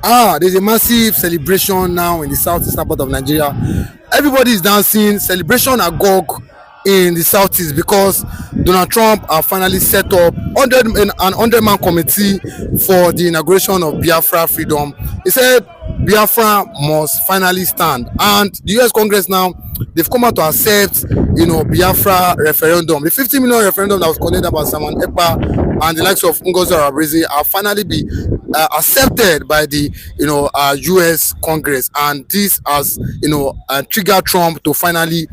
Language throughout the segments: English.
There's a massive celebration now in the southeastern part of Nigeria. Everybody is dancing, celebration agog in the southeast because Donald Trump have finally set up an 100-man committee for the inauguration of Biafra freedom. He said Biafra must finally stand, and the US Congress now they've come out to accept, Biafra referendum. The 50 million referendum that was conducted by Simon Ekpa and the likes of Ngozi Arabrezi have finally been accepted by the US Congress, and this has triggered Trump to finally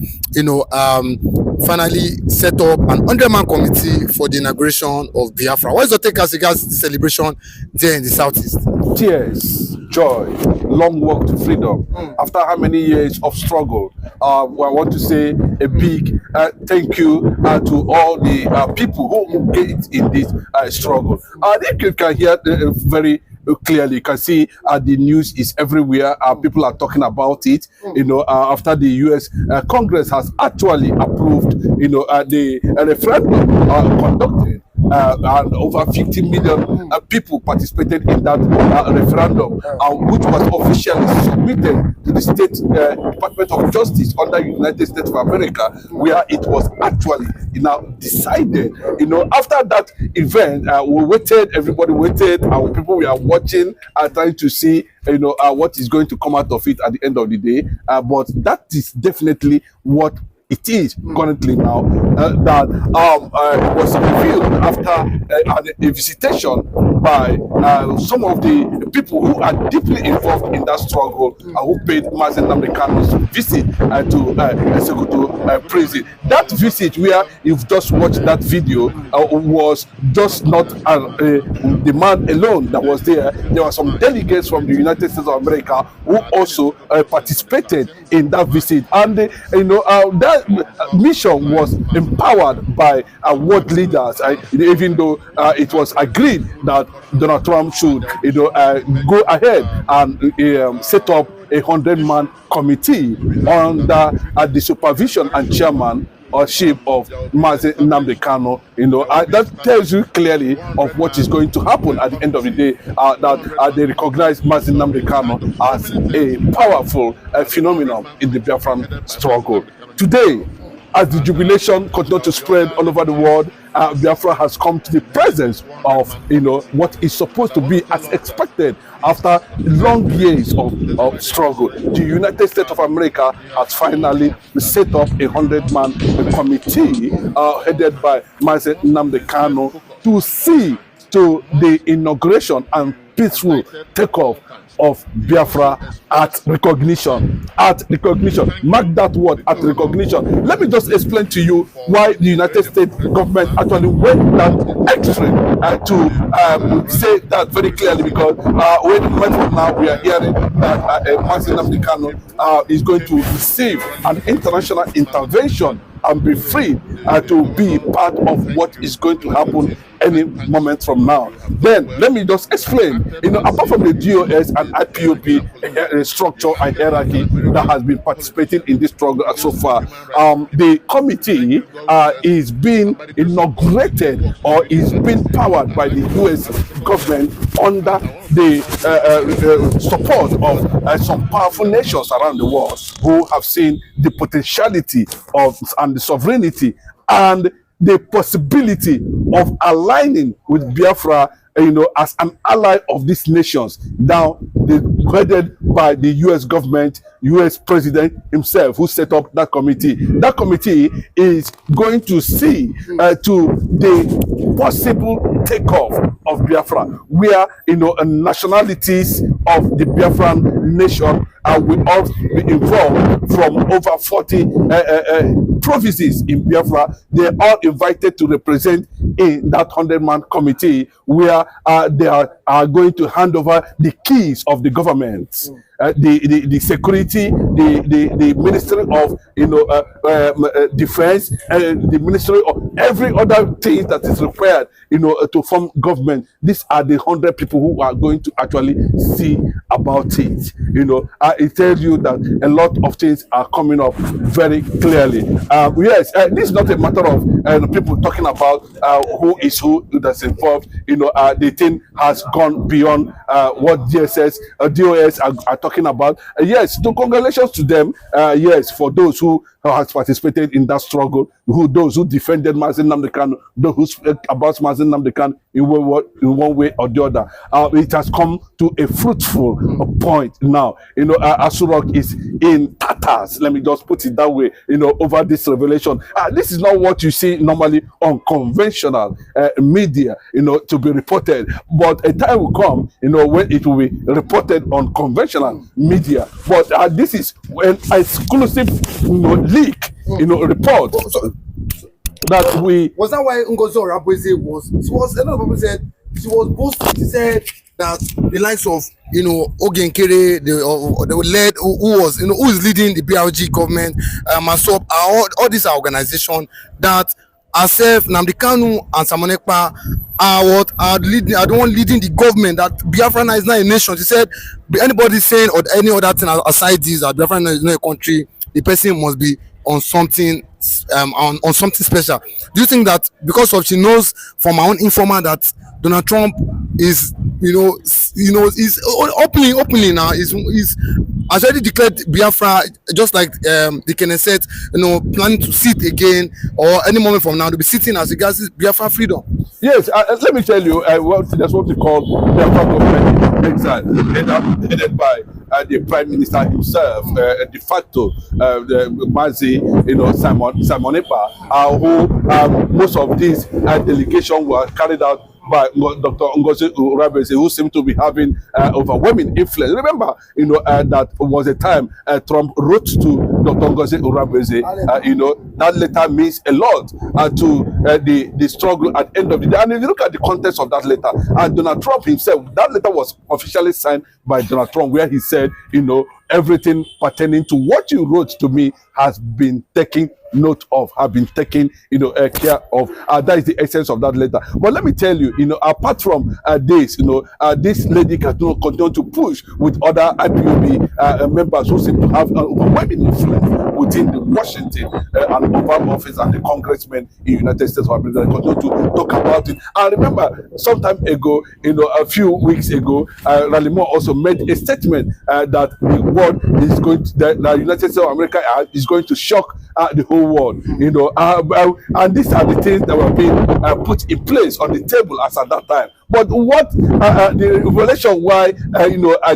set up an 100-man committee for the inauguration of Biafra. What is your take as regards the celebration there in the southeast? Tears, joy, long walk to freedom. After how many years of struggle, I want to say a big thank you to all the people who engaged in this struggle. I think you can hear very clearly. You can see the news is everywhere. People are talking about it. After the U.S. Congress has actually approved, the referendum conducted. And over 50 million people participated in that referendum, which was officially submitted to the State Department of Justice under United States of America, where it was actually decided. After that event, we waited, everybody waited, our people were watching, trying to see what is going to come out of it at the end of the day. But that is definitely what it is currently now, that was revealed after a visitation by some of the people who are deeply involved in that struggle, who paid Mazi Nnamdi Kanu's visit to Sokoto prison. That visit, where you've just watched that video, was just not the man alone that was there. There were some delegates from the United States of America who also participated in that visit, and that mission was empowered by world leaders, even though it was agreed that Donald Trump should go ahead and set up a 100-man committee under the supervision and chairmanship of Mazi Nnamdi Kanu. That tells you clearly of what is going to happen at the end of the day, that they recognize Mazi Nnamdi Kanu as a powerful phenomenon in the Biafran struggle. Today, as the jubilation continues to spread all over the world, Biafra has come to the presence of what is supposed to be as expected after long years of struggle. The United States of America has finally set up a 100-man committee headed by Mazi Nnamdi Kanu to see to the inauguration and peaceful takeoff of Biafra at recognition. At recognition. Mark that word, at recognition. Let me just explain to you why the United States government actually went that extreme to say that very clearly, because when from now we are hearing that Mazi Nnamdi Kanu is going to receive an international intervention and be free to be part of what is going to happen any moment from now. Then let me just explain. Apart from the DOS and IPOB structure and hierarchy that has been participating in this struggle so far, the committee is being inaugurated or is being powered by the US government under the support of some powerful nations around the world who have seen the potentiality of and the sovereignty and the possibility of aligning with Biafra, as an ally of these nations, now headed by the U.S. government, U.S. president himself, who set up that committee. That committee is going to see to the possible takeoff of Biafra, where nationalities of the Biafran nation will all be involved from over 40 provinces in Biafra. They're all invited to represent in that 100-man committee, where they are going to hand over the keys of the government the security, the Ministry of Defense, the Ministry of every other thing that is required, to form government. These are the 100 people who are going to actually see about it. It tells you that a lot of things are coming up very clearly. Yes, this is not a matter of people talking about who is who that's involved. The thing has gone beyond what DOS are talking about. Yes, so congratulations to them. Yes, for those who has participated in that struggle, those who defended Mazi Nnamdi Kanu, those who spoke about Mazi Nnamdi Kanu in one way or the other. It has come to a fruitful point now. Asurok is in tatters. Let me just put it that way. Over this revelation. This is not what you see normally on conventional media. To be reported, but a time will come. When it will be reported on conventional media. But this is an exclusive, leak, report. That we was that why Ngozi Orabweze was a lot of people said she was boasting. She said that the likes of Oge Nkere, the led who is leading the BRG government, Masop, all these organizations that herself, Nnamdi Kanu and Simon Ekpa are the one leading the government. That Biafra is not a nation. She said anybody saying or any other thing aside this, that Biafra is not a country, the person must be on something on something special. Do you think that because of she knows from her own informer that Donald Trump is is openly now is has already declared Biafra, just like the Knesset, planning to sit again or any moment from now to be sitting as regards Biafra freedom? Yes, let me tell you, that's what we call Biafra government exile, headed by the Prime Minister himself, de facto, Mazi, Simon Ekpa, who most of these delegation were carried out by Dr. Ngozi Orabweze, who seemed to be having overwhelming influence. Remember, that was a time Trump wrote to Dr. Ngozi Orabweze. That letter means a lot to the struggle at the end of the day. And if you look at the context of that letter, Donald Trump himself, that letter was officially signed by Donald Trump, where he said, everything pertaining to what you wrote to me has been taken note of, have been taken care of. That is the essence of that letter. But let me tell you, apart from this, this lady can continue to push with other IPOB members who seem to have overwhelming influence within the Washington and Oval Office and the congressmen in the United States of America. They continue to talk about it. And remember, sometime ago, a few weeks ago, Raleigh Moore also made a statement that the world is going to, the United States of America is going to shock the whole world, and these are the things that were being put in place on the table as at that time. But what the revelation why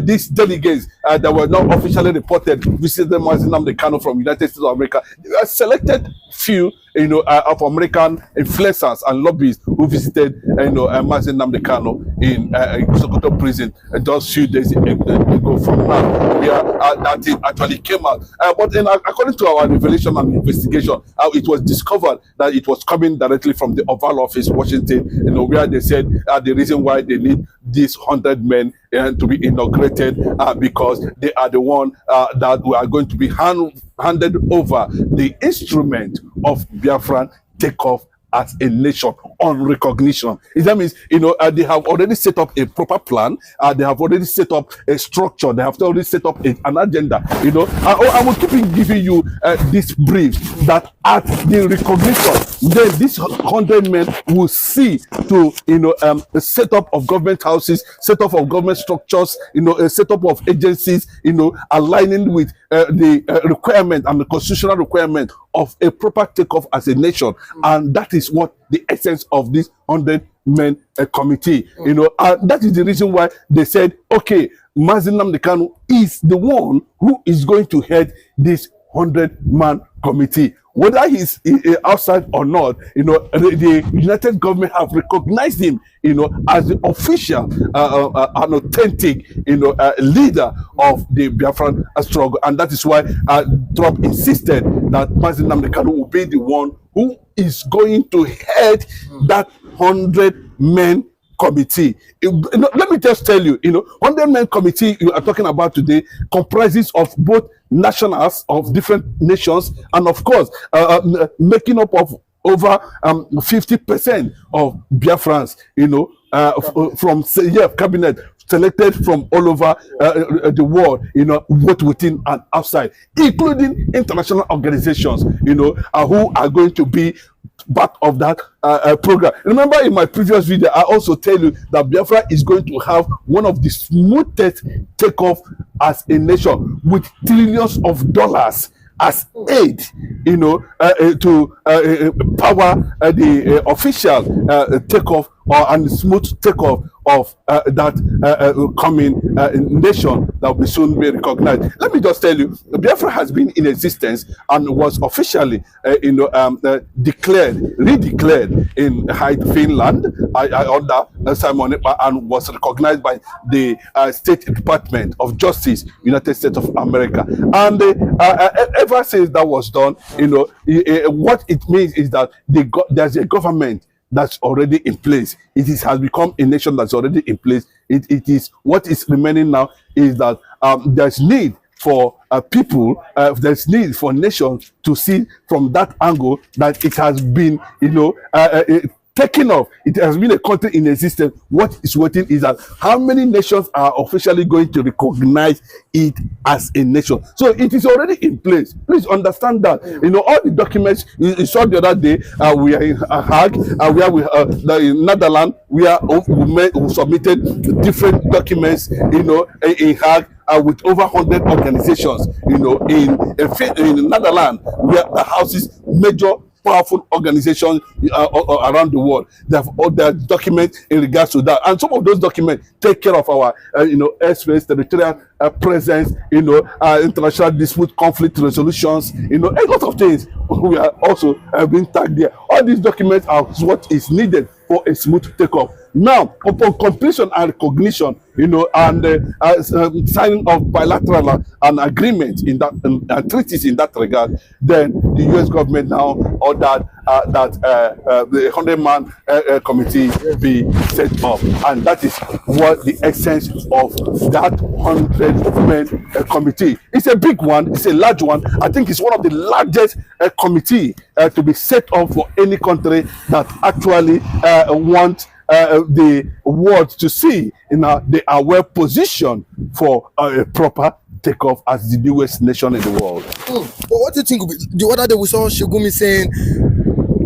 these delegates that were not officially reported visited Mazi Nnamdi Kanu from United States of America, a selected few of American influencers and lobbyists who visited Mazi Nnamdi Kanu in Sokoto prison just few days ago from now, where that thing actually came out. But then, according to our revelation and investigation, it was discovered that it was coming directly from the Oval Office, Washington, where they said the reason why they need these 100 men to be inaugurated because they are the one that we are going to be handed over the instrument of Biafran takeoff as a nation on recognition. That means, they have already set up a proper plan. They have already set up a structure. They have already set up an agenda. I will keep giving you this brief that at the recognition, then this 100 men will see to, a setup of government houses, setup of government structures, a setup of agencies, aligning with the requirement and the constitutional requirement of a proper takeoff as a nation. And that is what the essence of this 100 men committee, that is the reason why they said, okay, Mazi Nnamdi Kanu is the one who is going to head this 100-man committee. Whether he's outside or not, the United government have recognized him, as the official, an authentic, leader of the Biafran struggle. And that is why Trump insisted that Mazi Nnamdi Kanu will be the one who is going to head that 100-men committee. Let me just tell you, 100-man committee you are talking about today comprises of both nationals of different nations, and of course, making up of over 50% of Biafrans, from cabinet selected from all over the world, both within and outside, including international organizations, who are going to be part of that program. Remember, in my previous video, I also tell you that Biafra is going to have one of the smoothest takeoff as a nation, with trillions of dollars as aid, to power the official takeoff and smooth takeoff of that coming nation that will soon be recognized. Let me just tell you, Biafra has been in existence and was officially, redeclared in Finland under Simon Ekpa, and was recognized by the State Department of Justice, United States of America. And ever since that was done, what it means is that there's a government that's already in place. Has become a nation that's already in place. It is what is remaining now is that there's need for people, there's need for nations to see from that angle that it has been, taking off. It has been a country in existence. What is waiting is that how many nations are officially going to recognize it as a nation. So it is already in place. Please understand that. All the documents you saw the other day, we are in Hague, where we the Netherlands, we submitted different documents, in Hague. With over 100 organizations, in the Netherlands, where the houses major powerful organizations around the world. They have all their documents in regards to that, and some of those documents take care of our airspace, territorial presence, international dispute, conflict resolutions, a lot of things. We are also being tagged there. All these documents are what is needed for a smooth takeoff. Now, upon completion and recognition, and signing of bilateral and agreement in that and treaties in that regard, then the U.S. government now ordered that the 100-man committee be set up, and that is what the essence of that 100-man committee. It's a big one. It's a large one. I think it's one of the largest committee to be set up for any country that actually wants the world to see they are well positioned for a proper takeoff as the newest nation in the world. But what do you think? The other day we saw Shegumi saying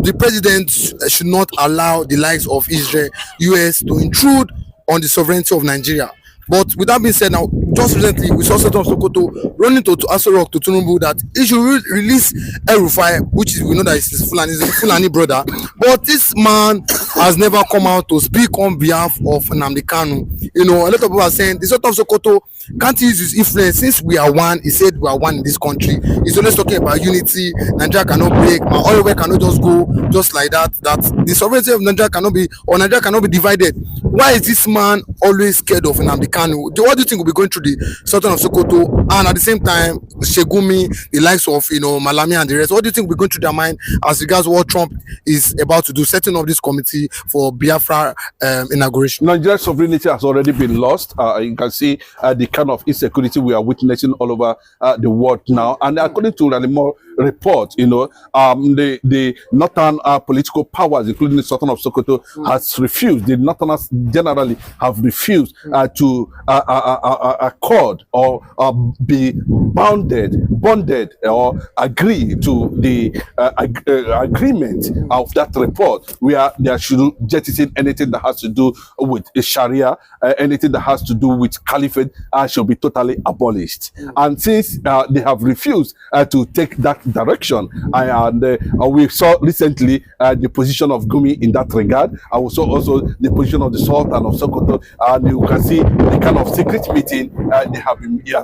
the president should not allow the likes of Israel, US to intrude on the sovereignty of Nigeria. But with that being said, now just recently we saw Sultan of Sokoto running to Aso Rock to Tinubu that he should release El-Rufai, which is, we know that is his Fulani brother. But this man has never come out to speak on behalf of Nnamdi Kanu. A lot of people are saying the Sultan of Sokoto can't use his influence. Since we are one, he said we are one in this country. He's always talking about unity. Nigeria cannot break. My oil cannot just go just like that. That the sovereignty of Nigeria cannot be, or Nigeria cannot be divided. Why is this man always scared of Nnamdi Kanu? What do you think will be going through the Sultan of Sokoto, and at the same time Shegumi, the likes of Malami and the rest? What do you think will be going through their mind as regards what Trump is about to do, setting up this committee for Biafra inauguration? Nigeria's sovereignty has already been lost. You can see the kind of insecurity we are witnessing all over the world now. And according to Ranimo report, the northern political powers, including the Sultan of Sokoto, has refused. The northerners generally have refused to accord or be bonded or agree to the agreement of that report, where they should jettison anything that has to do with Sharia, anything that has to do with caliphate should be totally abolished. And since they have refused to take that direction, and we saw recently the position of Gumi in that regard, and we saw also the position of the Sultan of Sokoto, and you can see the kind of secret meeting they have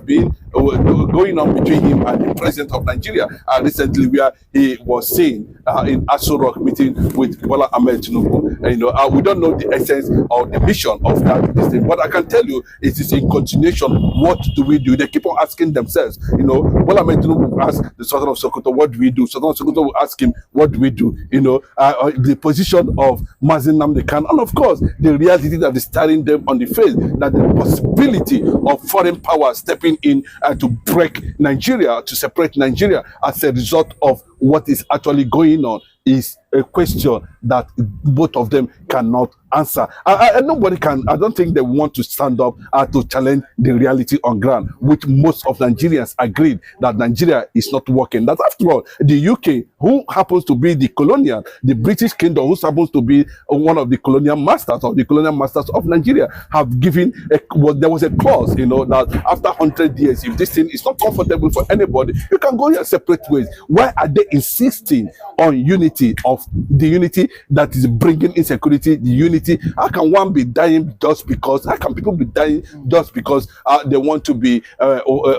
been going on between him and the president of Nigeria recently, where he was seen in Aso Rock meeting with Bola Ahmed Tinubu. We don't know the essence or the mission of that this thing. But I can tell you, it is in continuation. What do we do? They keep on asking themselves. Bola Ahmed Tinubu will ask the Sultan of Sokoto, what do we do? Sultan of Sokoto will ask him, what do we do? The position of Mazen Nnamdi Kanu, and of course, the reality that is staring them on the face, that the possibility of foreign power stepping in to break Nigeria, to separate Nigeria as a result of what is actually going on, is a question that both of them cannot answer. And nobody can. I don't think they want to stand up to challenge the reality on ground, which most of Nigerians agreed that Nigeria is not working. That after all, the UK, who happens to be the British Kingdom, who happens to be one of the colonial masters of Nigeria, have given there was a clause, that after 100 years, if this thing is not comfortable for anybody, you can go your separate ways. Why are they insisting on unity, of the unity that is bringing insecurity, the unity? How can one be dying just because? How can people be dying just because they want to be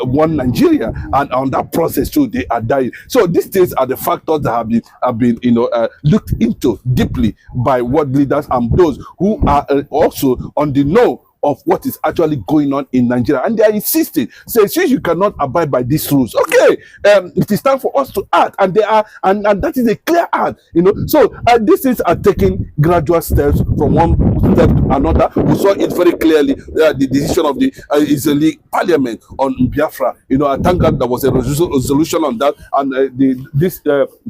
one Nigeria, and on that process too they are dying? So these things are the factors that have been looked into deeply by world leaders and those who are also on the know of what is actually going on in Nigeria, and they are insisting, say, since you cannot abide by these rules, okay, it is time for us to act, and they are, and that is a clear act, So these things are taking gradual steps from one step to another. We saw it very clearly, the decision of the Israeli Parliament on Biafra. I thank God there was a resolution on that, and this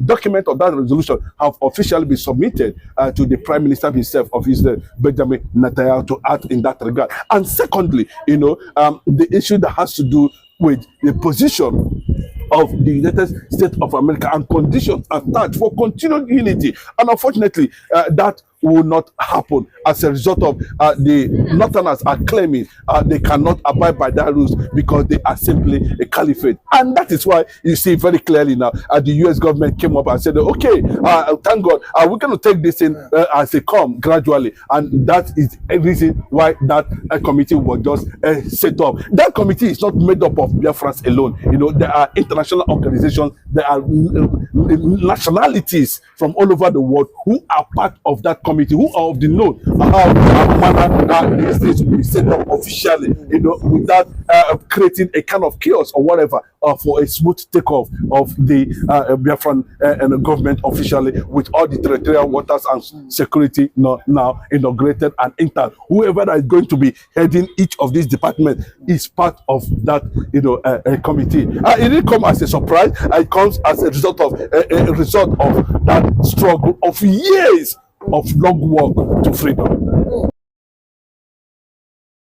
document of that resolution have officially been submitted to the Prime Minister himself of Israel, Benjamin Netanyahu, to act in that regard. And secondly, the issue that has to do with the position of the United States of America and conditions attached for continued unity. And unfortunately, that will not happen as a result of the Northerners are claiming they cannot abide by that rules because they are simply a caliphate. And that is why you see very clearly now the US government came up and said, okay, thank God, we're going to take this in as a come gradually. And that is a reason why that committee was just set up. That committee is not made up of Biafrans alone. There are international organizations, there are nationalities from all over the world who are part of that committee, who are of the note how these things will be set up officially, without creating a kind of chaos or whatever, for a smooth takeoff of the Biafran government officially, with all the territorial waters and security now inaugurated and intact. Whoever is going to be heading each of these departments is part of that committee. It didn't come as a surprise. It comes as a result of that struggle of years of long walk to freedom.